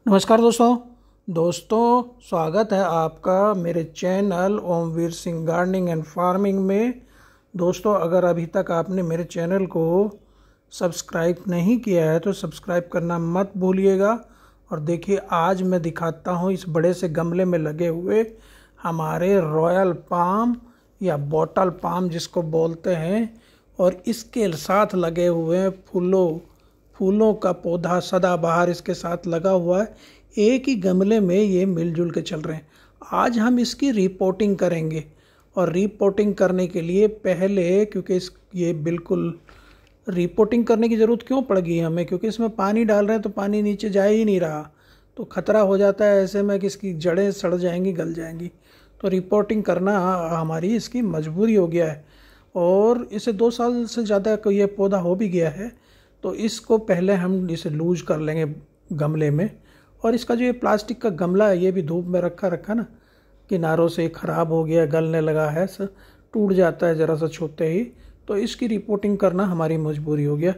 नमस्कार दोस्तों स्वागत है आपका मेरे channel Omveer Singh gardening and farming में। दोस्तों, अगर अभी तक आपने मेरे चैनल को सब्सक्राइब नहीं किया है तो सब्सक्राइब करना मत भूलिएगा। और देखिए, आज मैं दिखाता हूँ इस बड़े से गमले में लगे हुए हमारे रॉयल पाम या बॉटल पाम जिसको बोलते हैं, और इसके साथ लगे हुए फूलों का पौधा सदाबहार इसके साथ लगा हुआ है। एक ही गमले में ये मिलजुल के चल रहे हैं। आज हम इसकी रिपोर्टिंग करेंगे, और रिपोर्टिंग करने के लिए पहले, क्योंकि ये बिल्कुल रिपोर्टिंग करने की ज़रूरत क्यों पड़ गई हमें, क्योंकि इसमें पानी डाल रहे हैं तो पानी नीचे जा ही नहीं रहा, तो ख़तरा हो जाता है ऐसे में कि इसकी जड़ें सड़ जाएंगी, गल जाएंगी। तो रिपोर्टिंग करना हमारी इसकी मजबूरी हो गया है, और इसे 2 साल से ज़्यादा ये पौधा हो भी गया है। तो इसको पहले हम इसे लूज कर लेंगे गमले में। और इसका जो ये प्लास्टिक का गमला है, ये भी धूप में रखा ना, किनारों से ख़राब हो गया, गलने लगा है, टूट जाता है ज़रा सा छूते ही। तो इसकी रिपोर्टिंग करना हमारी मजबूरी हो गया।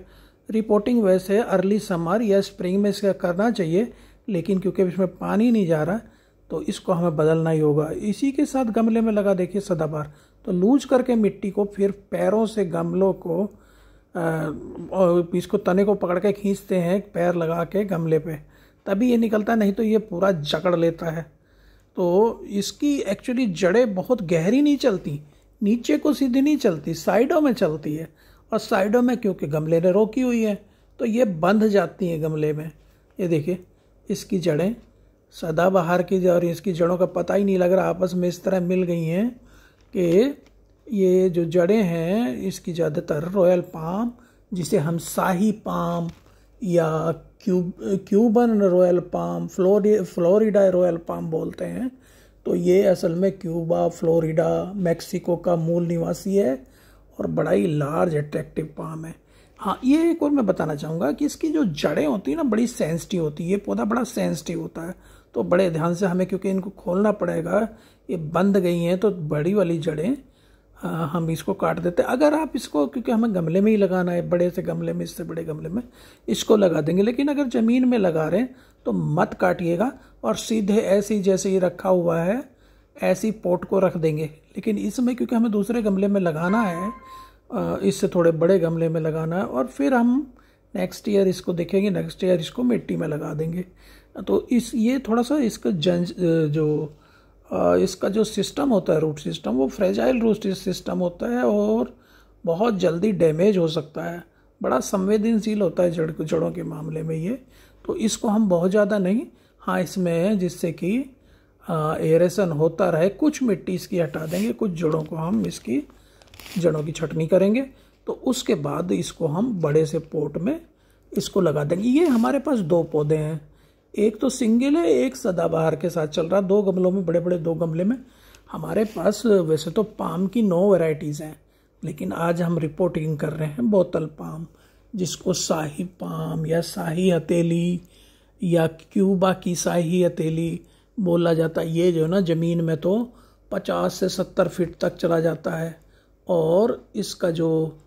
रिपोर्टिंग वैसे अर्ली समर या स्प्रिंग में इसका करना चाहिए, लेकिन क्योंकि इसमें पानी नहीं जा रहा तो इसको हमें बदलना ही होगा। इसी के साथ गमले में लगा देखिए सदाबहार। तो लूज करके मिट्टी को फिर पैरों से गमलों को और इसको तने को पकड़ के खींचते हैं पैर लगा के गमले पे, तभी ये निकलता, नहीं तो ये पूरा जकड़ लेता है। तो इसकी एक्चुअली जड़ें बहुत गहरी नहीं चलती, नीचे को सीधी नहीं चलती, साइडों में चलती है। और साइडों में क्योंकि गमले ने रोकी हुई है तो ये बंध जाती हैं गमले में। ये देखिए, इसकी जड़ें सदाबहार की, और इसकी जड़ों का पता ही नहीं लग रहा, आपस में इस तरह मिल गई हैं कि ये जो जड़ें हैं इसकी ज़्यादातर रॉयल पाम, जिसे हम शाही पाम या Cuban royal palm, Florida royal palm बोलते हैं, तो ये असल में क्यूबा, फ्लोरिडा, मेक्सिको का मूल निवासी है और बड़ा ही लार्ज अट्रैक्टिव पाम है। हाँ, ये एक और मैं बताना चाहूँगा कि इसकी जो जड़ें होती हैं ना, बड़ी सेंसिटिव होती है। ये पौधा बड़ा सेंसिटिव होता है, तो बड़े ध्यान से हमें, क्योंकि इनको खोलना पड़ेगा, ये बंद गई हैं, तो बड़ी वाली जड़ें हम इसको काट देते हैं। अगर आप इसको, क्योंकि हमें गमले में ही लगाना है, बड़े से गमले में, इससे बड़े गमले में इसको लगा देंगे, लेकिन अगर ज़मीन में लगा रहे हैं तो मत काटिएगा, और सीधे ऐसे ही जैसे ये रखा हुआ है ऐसी पॉट को रख देंगे। लेकिन इसमें क्योंकि हमें दूसरे गमले में लगाना है, इससे थोड़े बड़े गमले में लगाना है, और फिर हम नेक्स्ट ईयर इसको देखेंगे, नेक्स्ट ईयर इसको मिट्टी में लगा देंगे। तो ये थोड़ा सा इसका जो सिस्टम होता है, रूट सिस्टम, वो फ्रेजाइल रूट सिस्टम होता है और बहुत जल्दी डैमेज हो सकता है, बड़ा संवेदनशील होता है जड़ों के मामले में ये। तो इसको हम बहुत ज़्यादा नहीं, हाँ, इसमें जिससे कि एरेशन होता रहे, कुछ मिट्टी इसकी हटा देंगे, कुछ जड़ों को हम इसकी जड़ों की छटनी करेंगे। तो उसके बाद इसको हम बड़े से पोट में इसको लगा देंगे। ये हमारे पास 2 पौधे हैं, एक तो सिंगल है, एक सदाबहार के साथ चल रहा, 2 गमलों में, बड़े बड़े 2 गमले में। हमारे पास वैसे तो पाम की 9 वैरायटीज़ हैं, लेकिन आज हम रिपोर्टिंग कर रहे हैं बोतल पाम, जिसको शाही पाम या शाही हथेली या क्यूबा की शाही हथेली बोला जाता है। ये जो है ना, ज़मीन में तो 50 से 70 फीट तक चला जाता है, और इसका जो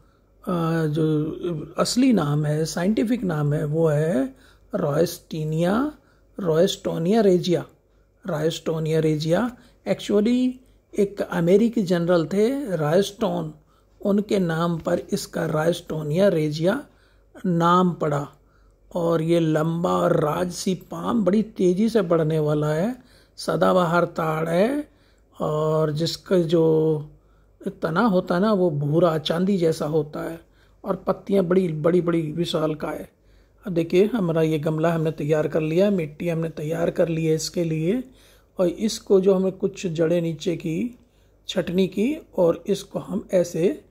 असली नाम है, साइंटिफिक नाम है, वो है रॉयस्टोनिया रेजिया। एक्चुअली एक अमेरिकी जनरल थे रॉयस्टोन, उनके नाम पर इसका रॉयस्टोनिया रेजिया नाम पड़ा। और ये लंबा और राजसी पाम बड़ी तेज़ी से बढ़ने वाला है, सदाबहार ताड़ है, और जिसका जो तना होता है ना, वो भूरा चांदी जैसा होता है, और पत्तियां बड़ी बड़ी बड़ी विशालकाय है। अब देखिए, हमारा ये गमला हमने तैयार कर लिया, मिट्टी हमने तैयार कर ली है इसके लिए, और इसको जो हमें कुछ जड़ें नीचे की छटनी की, और इसको हम ऐसे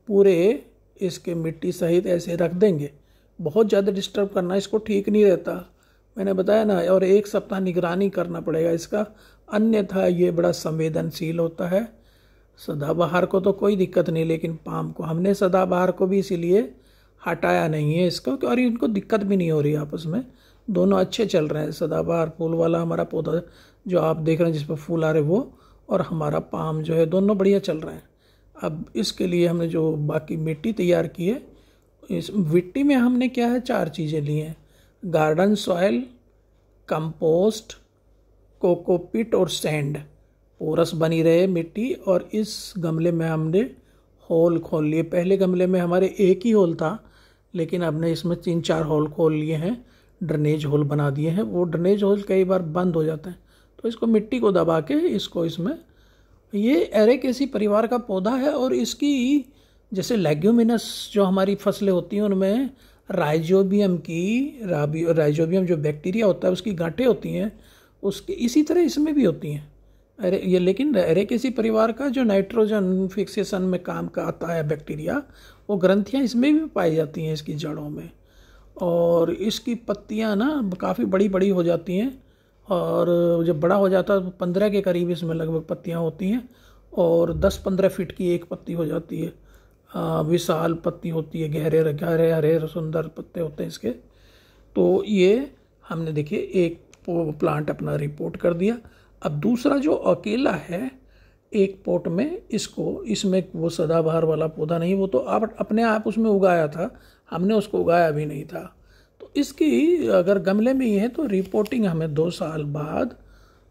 पूरे इसके मिट्टी सहित ऐसे रख देंगे। बहुत ज़्यादा डिस्टर्ब करना इसको ठीक नहीं रहता, मैंने बताया ना, और 1 सप्ताह निगरानी करना पड़ेगा इसका, अन्यथा ये बड़ा संवेदनशील होता है। सदाबहार को तो कोई दिक्कत नहीं, लेकिन पाम को हमने, सदाबहार को भी इसीलिए हटाया नहीं है इसको, और इनको दिक्कत भी नहीं हो रही, आपस में दोनों अच्छे चल रहे हैं। सदाबहार फूल वाला हमारा पौधा जो आप देख रहे हैं, जिस पर फूल आ रहे वो, और हमारा पाम जो है, दोनों बढ़िया चल रहे हैं। अब इसके लिए हमने जो बाकी मिट्टी तैयार की है, इस मिट्टी में हमने क्या है, 4 चीज़ें ली हैं। गार्डन सॉयल, कंपोस्ट, कोकोपीट और सैंड, पोरस बनी रहे मिट्टी। और इस गमले में हमने होल खोल लिए। पहले गमले में हमारे एक ही होल था, लेकिन हमने इसमें 3-4 होल खोल लिए हैं, ड्रेनेज होल बना दिए हैं। वो ड्रेनेज होल कई बार बंद हो जाते हैं, तो इसको मिट्टी को दबा के इसको इसमें, ये एरेकेसी परिवार का पौधा है। और इसकी जैसे लेग्यूमिनस जो हमारी फसलें होती हैं उनमें राइजोबियम जो बैक्टीरिया होता है उसकी गांठें होती हैं, उसकी इसी तरह इसमें भी होती हैं। लेकिन एरेकेसी परिवार का जो नाइट्रोजन फिक्सेशन में काम का आता है बैक्टीरिया, वो ग्रंथियाँ इसमें भी पाई जाती हैं इसकी जड़ों में। और इसकी पत्तियाँ ना काफ़ी बड़ी बड़ी हो जाती हैं, और जब बड़ा हो जाता है तो 15 के करीब इसमें लगभग पत्तियाँ होती हैं, और 10-15 फीट की एक पत्ती हो जाती है। विशाल पत्ती होती है, गहरे गहरे हरे सुंदर पत्ते होते हैं इसके। तो ये हमने देखिए एक प्लांट अपना रिपोर्ट कर दिया। अब दूसरा जो अकेला है एक पॉट में, इसमें वो सदाबहार वाला पौधा नहीं, वो तो आप अपने आप उसमें उगाया था, हमने उसको उगाया भी नहीं था। तो इसकी अगर गमले में ही है तो रिपोर्टिंग हमें 2 साल बाद,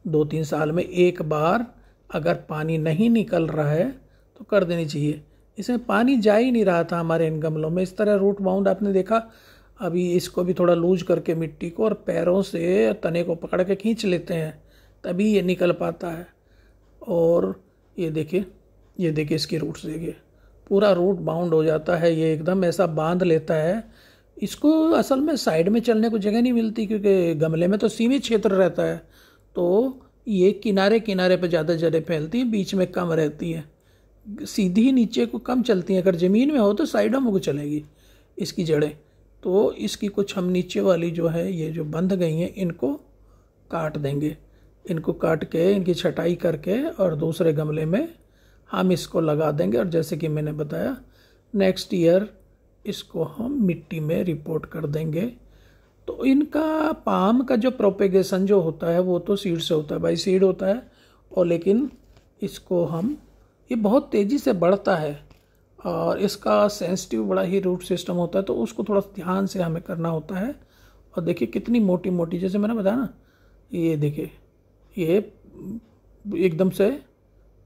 2-3 साल में एक बार, अगर पानी नहीं निकल रहा है तो कर देनी चाहिए। इसमें पानी जा ही नहीं रहा था हमारे इन गमलों में। इस तरह रूट बाउंड आपने देखा। अभी इसको भी थोड़ा लूज करके मिट्टी को और पैरों से तने को पकड़ के खींच लेते हैं, तभी ये निकल पाता है। और ये देखिए इसकी रूट्स देखिए, पूरा रूट बाउंड हो जाता है, ये एकदम ऐसा बांध लेता है। इसको असल में साइड में चलने को जगह नहीं मिलती, क्योंकि गमले में तो सीमित क्षेत्र रहता है, तो ये किनारे किनारे पर ज़्यादा जड़ें फैलती हैं, बीच में कम रहती हैं, सीधी नीचे को कम चलती हैं। अगर ज़मीन में हो तो साइडों में को चलेगी इसकी जड़ें। तो इसकी कुछ हम नीचे वाली जो है, ये जो बंध गई हैं, इनको काट देंगे। इनको काट के इनकी छटाई करके और दूसरे गमले में हम इसको लगा देंगे। और जैसे कि मैंने बताया, नेक्स्ट ईयर इसको हम मिट्टी में रिपोर्ट कर देंगे। तो इनका पाम का जो प्रोपेगेशन जो होता है वो तो सीड से होता है, बाई सीड होता है। और लेकिन इसको हम, ये बहुत तेज़ी से बढ़ता है और इसका सेंसिटिव बड़ा ही रूट सिस्टम होता है, तो उसको थोड़ा ध्यान से हमें करना होता है। और देखिए कितनी मोटी मोटी, जैसे मैंने बताया ना, ये देखिए ये एकदम से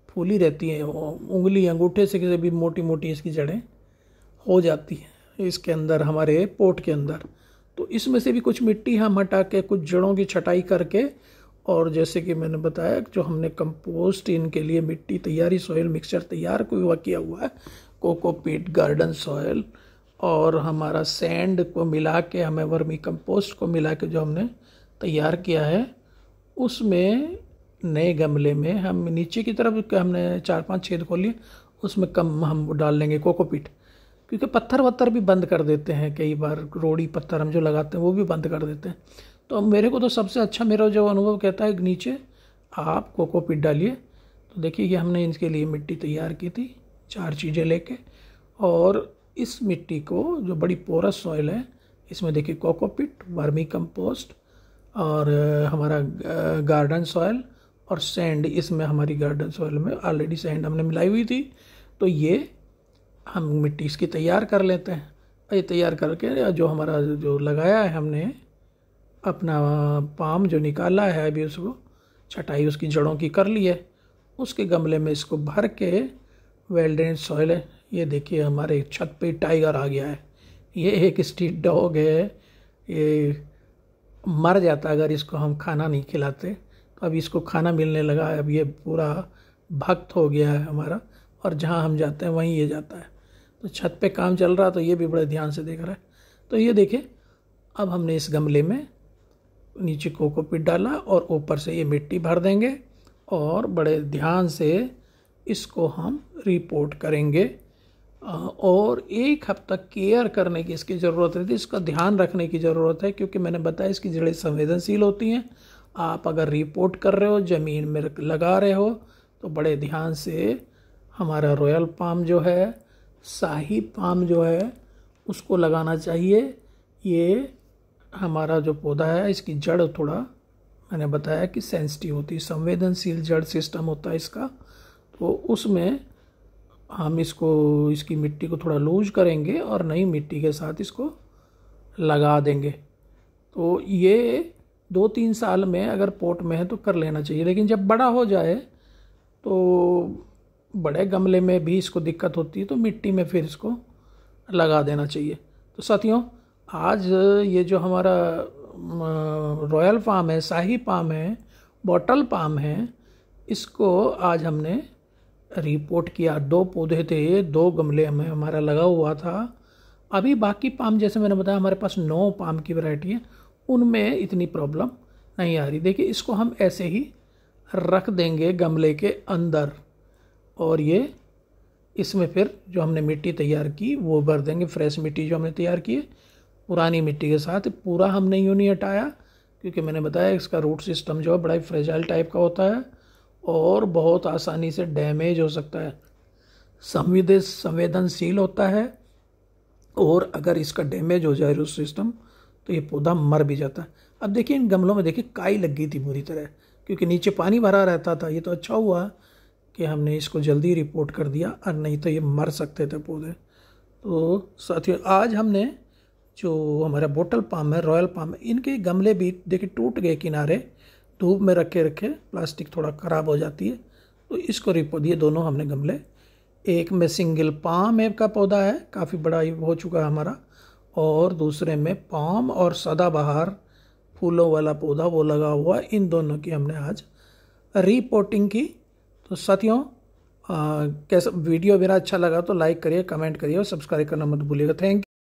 फूली रहती है, उंगली अंगूठे से भी मोटी मोटी इसकी जड़ें हो जाती हैं इसके अंदर, हमारे पोट के अंदर। तो इसमें से भी कुछ मिट्टी हम हटा के, कुछ जड़ों की छटाई करके, और जैसे कि मैंने बताया जो हमने कंपोस्ट इनके लिए मिट्टी तैयारी, सॉइल मिक्सचर तैयार किया हुआ है, कोकोपीट, गार्डन सॉइल और हमारा सैंड को मिला के, हमें वर्मी कंपोस्ट को मिला के जो हमने तैयार किया है, उसमें नए गमले में हम नीचे की तरफ हमने 4-5 छेद खोल लिए, उसमें कम हम डाल लेंगे कोकोपीट, क्योंकि पत्थर वत्थर भी बंद कर देते हैं कई बार, रोड़ी पत्थर हम जो लगाते हैं वो भी बंद कर देते हैं। तो मेरे को तो सबसे अच्छा मेरा जो अनुभव कहता है नीचे आप कोकोपीट डालिए। तो देखिए ये हमने इनके लिए मिट्टी तैयार की थी 4 चीज़ें लेके, और इस मिट्टी को जो बड़ी पोरस सॉइल है इसमें देखिए कोकोपीट, वर्मी कंपोस्ट और हमारा गार्डन सॉइल और सैंड, इसमें हमारी गार्डन सॉइल में ऑलरेडी सैंड हमने मिलाई हुई थी। तो ये हम मिट्टी इसकी तैयार कर लेते हैं। ये तैयार करके जो हमारा जो लगाया है हमने अपना पाम जो निकाला है, अभी उसको छटाई उसकी जड़ों की कर ली है, उसके गमले में इसको भर के, वेल ड्रेन्ड सॉइल है। ये देखिए हमारे छत पे टाइगर आ गया है, ये एक स्ट्रीट डॉग है, ये मर जाता अगर इसको हम खाना नहीं खिलाते। तो अब इसको खाना मिलने लगा है, अब ये पूरा भक्त हो गया है हमारा, और जहाँ हम जाते हैं वहीं ये जाता है। तो छत पे काम चल रहा, तो ये भी बड़े ध्यान से देख रहा है। तो ये देखिए अब हमने इस गमले में नीचे कोकोपीट डाला और ऊपर से ये मिट्टी भर देंगे, और बड़े ध्यान से इसको हम रिपोर्ट करेंगे। और 1 हफ्ता केयर करने की इसकी ज़रूरत रहती है, इसका ध्यान रखने की ज़रूरत है, क्योंकि मैंने बताया इसकी जड़ें संवेदनशील होती हैं। आप अगर रिपोर्ट कर रहे हो, ज़मीन में लगा रहे हो, तो बड़े ध्यान से हमारा रॉयल पाम जो है, शाही पाम जो है, उसको लगाना चाहिए। ये हमारा जो पौधा है इसकी जड़ थोड़ा मैंने बताया कि सेंसिटिव होती है, संवेदनशील जड़ सिस्टम होता है इसका। तो उसमें हम इसकी मिट्टी को थोड़ा लूज करेंगे और नई मिट्टी के साथ इसको लगा देंगे। तो ये 2-3 साल में अगर पोट में है तो कर लेना चाहिए, लेकिन जब बड़ा हो जाए तो बड़े गमले में भी इसको दिक्कत होती है, तो मिट्टी में फिर इसको लगा देना चाहिए। तो साथियों, आज ये जो हमारा रॉयल पाम है, शाही पाम है, बॉटल पाम है, इसको आज हमने रिपोर्ट किया। 2 पौधे थे, 2 गमले में हमारा लगा हुआ था। अभी बाकी पाम, जैसे मैंने बताया, हमारे पास 9 पाम की वैरायटी है, उनमें इतनी प्रॉब्लम नहीं आ रही। देखिए, इसको हम ऐसे ही रख देंगे गमले के अंदर, और ये इसमें फिर जो हमने मिट्टी तैयार की वो भर देंगे। फ्रेश मिट्टी जो हमने तैयार की है, पुरानी मिट्टी के साथ। पूरा हमने यूँ नहीं हटाया, क्योंकि मैंने बताया इसका रूट सिस्टम जो है बड़ा ही फ्रेजाइल टाइप का होता है और बहुत आसानी से डैमेज हो सकता है, संवेदनशील होता है, और अगर इसका डैमेज हो जाए रूट सिस्टम तो ये पौधा मर भी जाता है। अब देखिए, इन गमलों में देखिए काई लग गई थी बुरी तरह, क्योंकि नीचे पानी भरा रहता था। ये तो अच्छा हुआ कि हमने इसको जल्दी रिपोर्ट कर दिया, और नहीं तो ये मर सकते थे पौधे। तो साथियों, आज हमने जो हमारा बोटल पाम है, रॉयल पाम है, इनके गमले भी देखिए टूट गए किनारे, धूप में रखे रखे प्लास्टिक थोड़ा ख़राब हो जाती है, तो इसको रिपोर्ट दिए। दोनों हमने गमले, एक में सिंगल पाम का पौधा है, काफ़ी बड़ा हो चुका है हमारा, और दूसरे में पाम और सदाबहार फूलों वाला पौधा वो लगा हुआ। इन दोनों की हमने आज रिपोर्टिंग की। तो साथियों, कैसा वीडियो मेरा अच्छा लगा तो लाइक करिए, कमेंट करिए और सब्सक्राइब करना मत भूलिएगा। Thank you.